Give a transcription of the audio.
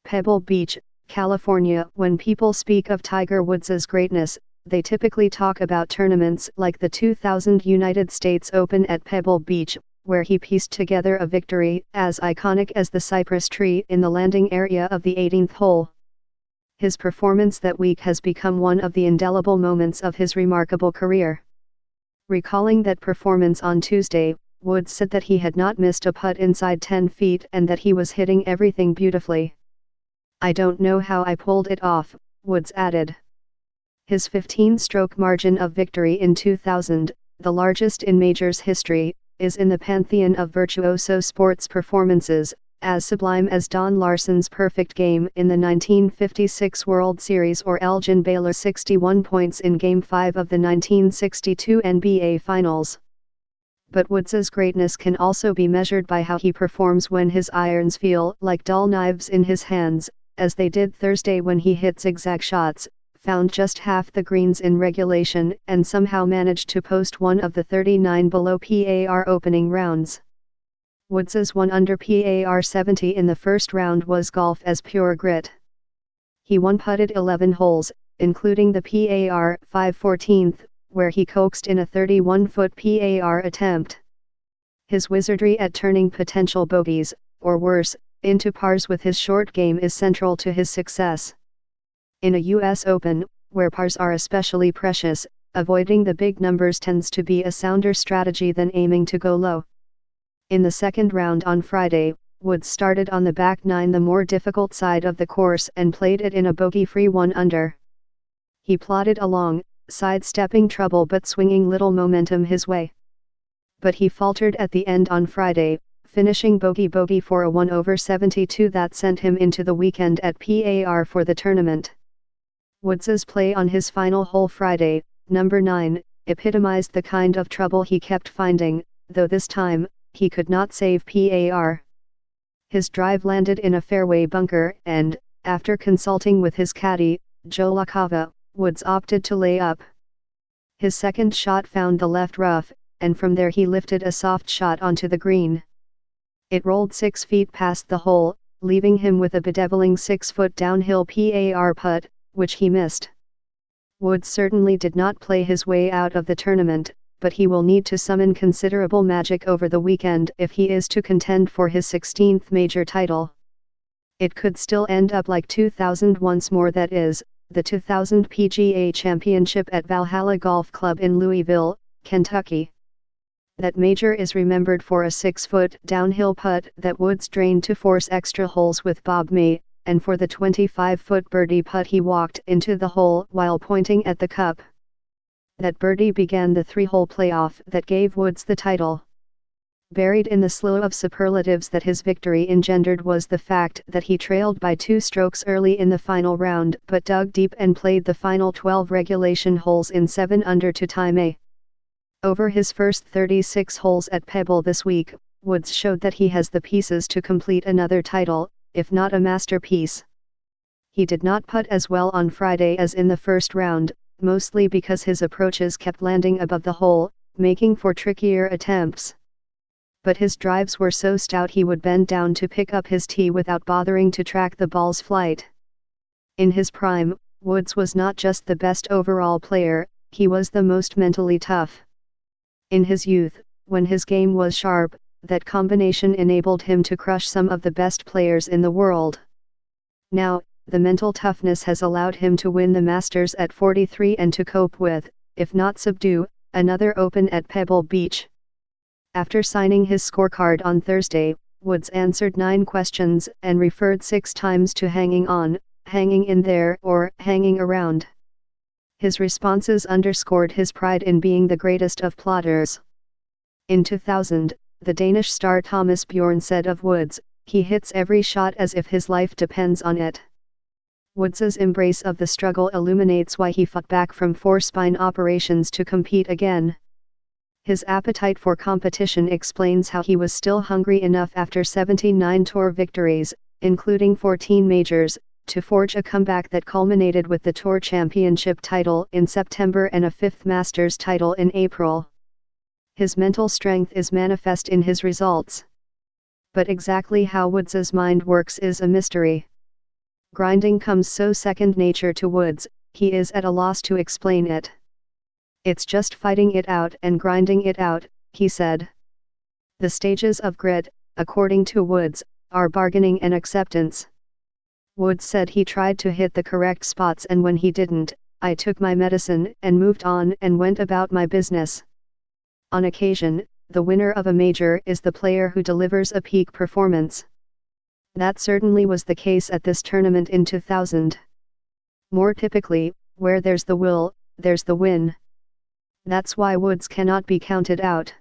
Pebble Beach, California. When people speak of Tiger Woods' greatness, they typically talk about tournaments like the 2000 United States Open at Pebble Beach, where he pieced together a victory as iconic as the cypress tree in the landing area of the 18th hole. His performance that week has become one of the indelible moments of his remarkable career. Recalling that performance on Tuesday, Woods said that he had not missed a putt inside 10 feet and that he was hitting everything beautifully. "I don't know how I pulled it off," Woods added. His 15-stroke margin of victory in 2000, the largest in majors history, is in the pantheon of virtuoso sports performances, as sublime as Don Larson's perfect game in the 1956 World Series or Elgin Baylor's 61 points in Game 5 of the 1962 NBA Finals. But Woods' greatness can also be measured by how he performs when his irons feel like dull knives in his hands, as they did Thursday when he hit zigzag shots, found just half the greens in regulation, and somehow managed to post one of the 39 below par opening rounds. Woods' 1 under par 70 in the first round was golf as pure grit. He one-putted 11 holes, including the par 5/14th, where he coaxed in a 31-foot par attempt. His wizardry at turning potential bogeys, or worse, into pars with his short game is central to his success. In a U.S. Open, where pars are especially precious, avoiding the big numbers tends to be a sounder strategy than aiming to go low. In the second round on Friday, Woods started on the back nine, the more difficult side of the course, and played it in a bogey-free 1 under. He plodded along, sidestepping trouble but swinging little momentum his way. But he faltered at the end on Friday, finishing bogey for a 1/72 that sent him into the weekend at par for the tournament. Woods' play on his final hole Friday, number 9, epitomized the kind of trouble he kept finding, though this time, he could not save par. His drive landed in a fairway bunker and, after consulting with his caddy, Joe LaCava, Woods opted to lay up. His second shot found the left rough, and from there he lifted a soft shot onto the green. It rolled 6 feet past the hole, leaving him with a bedeviling 6-foot downhill par putt, which he missed. Woods certainly did not play his way out of the tournament, but he will need to summon considerable magic over the weekend if he is to contend for his 16th major title. It could still end up like 2000 once more, that is, the 2000 PGA Championship at Valhalla Golf Club in Louisville, Kentucky. That major is remembered for a 6-foot downhill putt that Woods drained to force extra holes with Bob May, and for the 25-foot birdie putt he walked into the hole while pointing at the cup. That birdie began the 3-hole playoff that gave Woods the title. Buried in the slew of superlatives that his victory engendered was the fact that he trailed by 2 strokes early in the final round but dug deep and played the final 12 regulation holes in 7 under to tie May. Over his first 36 holes at Pebble this week, Woods showed that he has the pieces to complete another title, if not a masterpiece. He did not putt as well on Friday as in the first round, mostly because his approaches kept landing above the hole, making for trickier attempts. But his drives were so stout he would bend down to pick up his tee without bothering to track the ball's flight. In his prime, Woods was not just the best overall player, he was the most mentally tough. In his youth, when his game was sharp, that combination enabled him to crush some of the best players in the world. Now, the mental toughness has allowed him to win the Masters at 43 and to cope with, if not subdue, another Open at Pebble Beach. After signing his scorecard on Thursday, Woods answered 9 questions and referred 6 times to hanging on, hanging in there, or hanging around. His responses underscored his pride in being the greatest of plotters. In 2000, the Danish star Thomas Bjorn said of Woods, "He hits every shot as if his life depends on it." Woods's embrace of the struggle illuminates why he fought back from 4 spine operations to compete again. His appetite for competition explains how he was still hungry enough after 79 tour victories, including 14 majors, to forge a comeback that culminated with the Tour Championship title in September and a 5th Masters title in April. His mental strength is manifest in his results. But exactly how Woods's mind works is a mystery. Grinding comes so second nature to Woods, he is at a loss to explain it. It's just fighting it out and grinding it out, he said. The stages of grit, according to Woods, are bargaining and acceptance. Woods said he tried to hit the correct spots, and when he didn't, I took my medicine and moved on and went about my business. On occasion, the winner of a major is the player who delivers a peak performance. That certainly was the case at this tournament in 2000. More typically, where there's the will, there's the win. That's why Woods cannot be counted out.